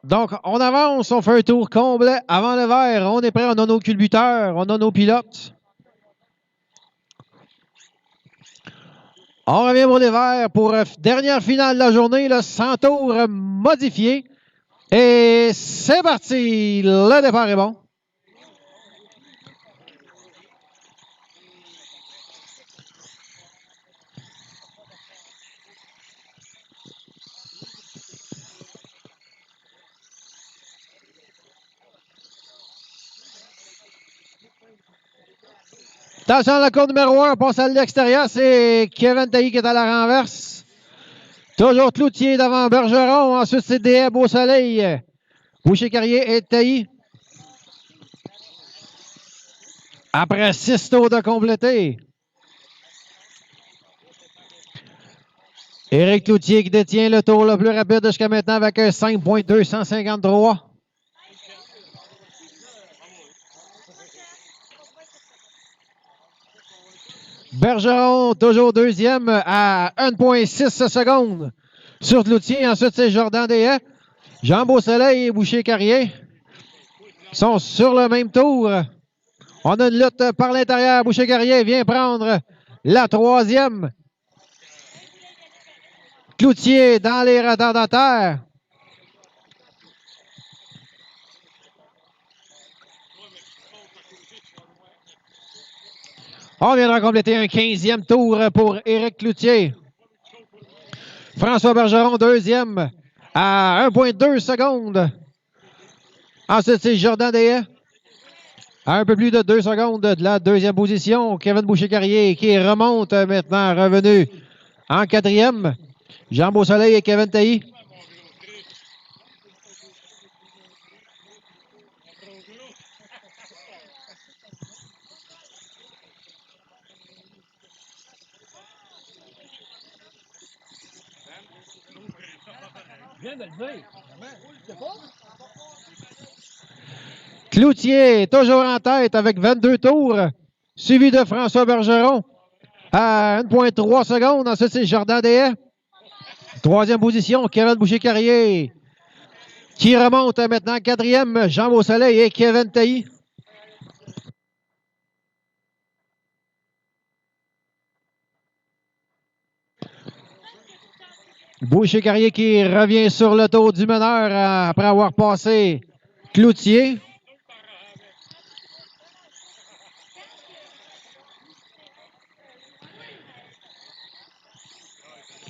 Donc, on avance, on fait un tour complet avant le vert. On est prêt, on a nos culbuteurs, on a nos pilotes. On revient pour les verts pour dernière finale de la journée, le 100 tours modifié. Et c'est parti, le départ est bon. Attention, la course numéro 1, on passe à l'extérieur. C'est Kevin Tailly qui est à la renverse. Toujours Cloutier devant Bergeron. Ensuite, c'est DS Beau Soleil. Boucher-Carrier et Tailly. Après 6 tours de complété. Éric Cloutier qui détient le tour le plus rapide jusqu'à maintenant avec un 5.253. Bergeron, toujours deuxième à 1,6 secondes sur Cloutier. Ensuite, c'est Jordan Deshaies. Jean Beausoleil et Boucher-Carrier sont sur le même tour. On a une lutte par l'intérieur. Boucher-Carrier vient prendre la troisième. Cloutier dans les retardataires. On viendra compléter un 15e tour pour Éric Cloutier. François Bergeron, deuxième à 1,2 secondes. Ensuite, c'est Jordan Deshaies à un peu plus de 2 secondes de la deuxième position. Kevin Boucher-Carrier qui remonte maintenant, revenu en quatrième. Jean Beausoleil et Kevin Tailly. Cloutier, toujours en tête avec 22 tours, suivi de François Bergeron à 1,3 secondes. Ensuite, c'est Jordan Deshaies. Troisième position, Kevin Boucher-Carrier qui remonte maintenant quatrième. Jean Beausoleil et Kevin Tailly. Boucher-Carrier qui revient sur le tour du meneur après avoir passé Cloutier.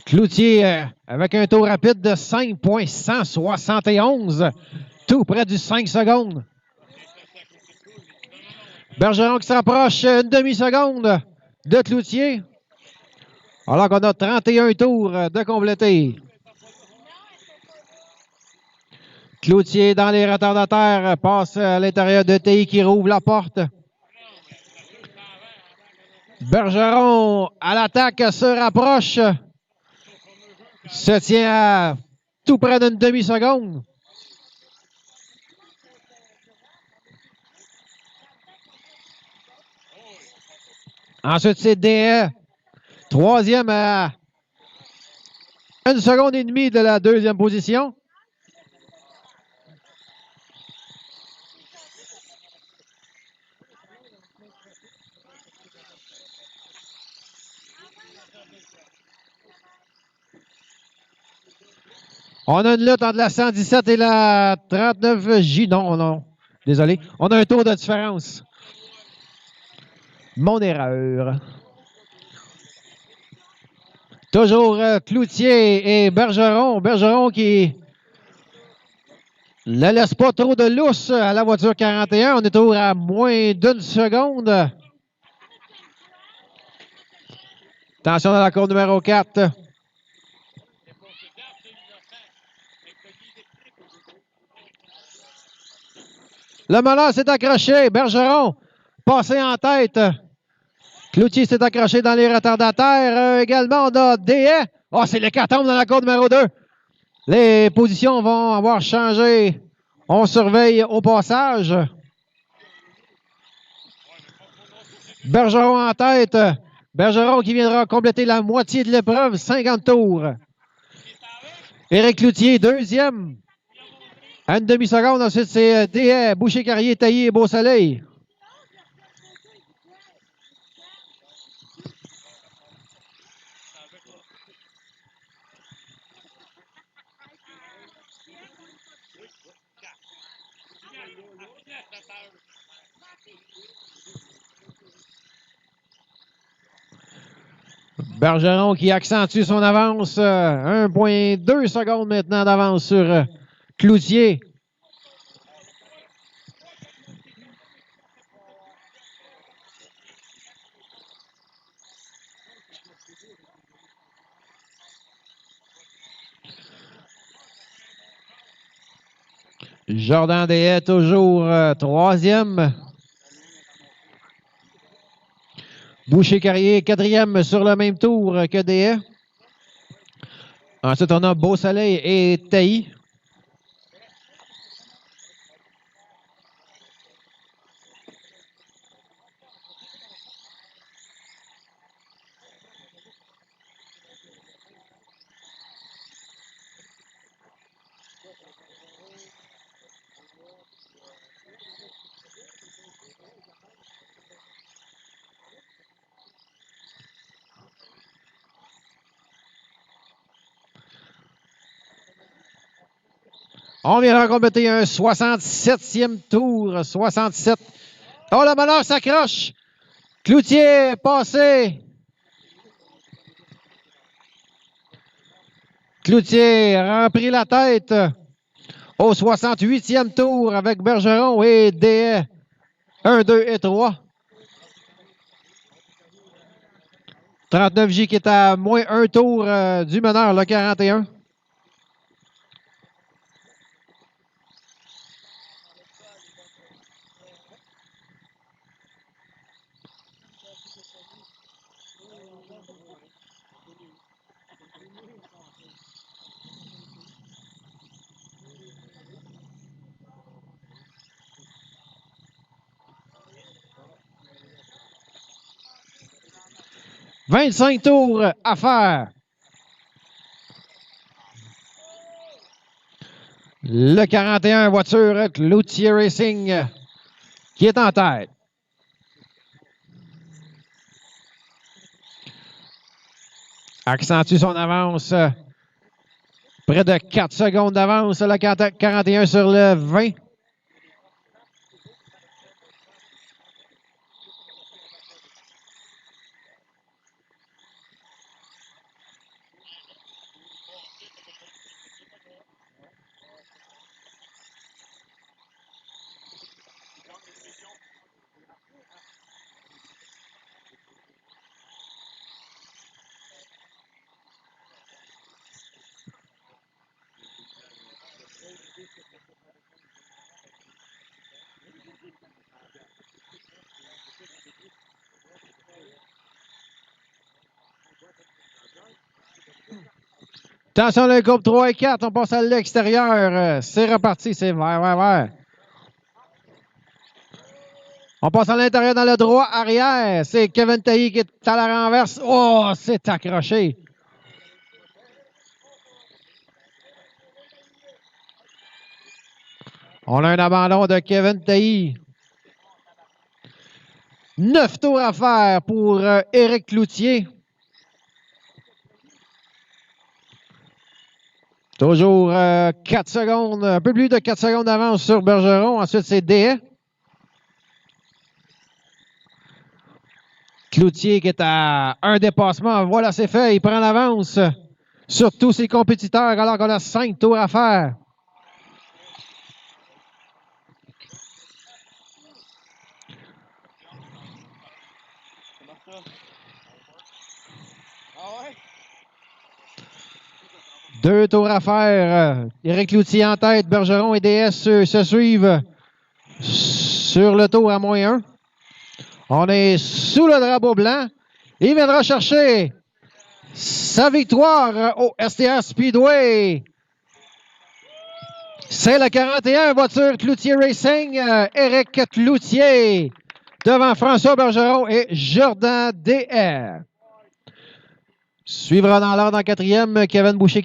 Cloutier avec un tour rapide de 5,171, tout près du 5 secondes. Bergeron qui se rapproche une demi-seconde de Cloutier. Alors qu'on a 31 tours de compléter. Cloutier dans les retardataires passe à l'intérieur de Tailly qui rouvre la porte. Bergeron à l'attaque se rapproche. Se tient à tout près d'une demi-seconde. Ensuite, c'est DS. Troisième à 1 seconde et demie de la deuxième position. On a une lutte entre la 117 et la 39J. Non. Désolé. On a un tour de différence. Mon erreur. Toujours Cloutier et Bergeron. Bergeron qui ne laisse pas trop de lousse à la voiture 41. On est toujours à moins d'une seconde. Attention dans la course numéro 4. Le meneur s'est accroché. Bergeron passé en tête. Cloutier s'est accroché dans les retardataires. Également, on a DS. Oh, c'est l'hécatombe dans la course numéro 2. Les positions vont avoir changé. On surveille au passage. Bergeron en tête. Bergeron qui viendra compléter la moitié de l'épreuve, 50 tours. Éric Cloutier, deuxième. À une demi-seconde, ensuite, c'est Des, Boucher-Carrier, Taillé et Beau-Soleil. Bergeron qui accentue son avance. 1,2 secondes maintenant d'avance sur Cloutier. Jordan Des toujours troisième. Boucher-Carrier, quatrième sur le même tour que Des. Ensuite, on a Beau-Soleil et Tailly. On vient de compléter un 67e tour. 67. Oh, le bonheur s'accroche. Cloutier passé. Cloutier a repris la tête au 68e tour avec Bergeron et Des. 1, 2 et 3. 39J qui est à moins un tour du meneur, le 41. « 25 tours à faire. Le 41 voiture Cloutier Racing qui est en tête. Accentue son avance. Près de 4 secondes d'avance, le 41 sur le 20. Attention, le groupe 3 et 4, on passe à l'extérieur. C'est reparti, c'est vert. On passe à l'intérieur dans le droit arrière. C'est Kevin Tailly qui est à la renverse. Oh, c'est accroché. On a un abandon de Kevin Tailly. 9 tours à faire pour Éric Cloutier. Toujours 4 secondes, un peu plus de 4 secondes d'avance sur Bergeron. Ensuite, c'est Des. Cloutier qui est à un dépassement. Voilà, c'est fait. Il prend l'avance sur tous ses compétiteurs alors qu'on a 5 tours à faire. Deux tours à faire. Éric Cloutier en tête. Bergeron et DS se suivent sur le tour à moins 1. On est sous le drapeau blanc. Il viendra chercher sa victoire au STR Speedway. C'est le 41 voiture Cloutier Racing. Éric Cloutier devant François Bergeron et Jordan DR. Suivra dans l'ordre en quatrième Kevin Boucher.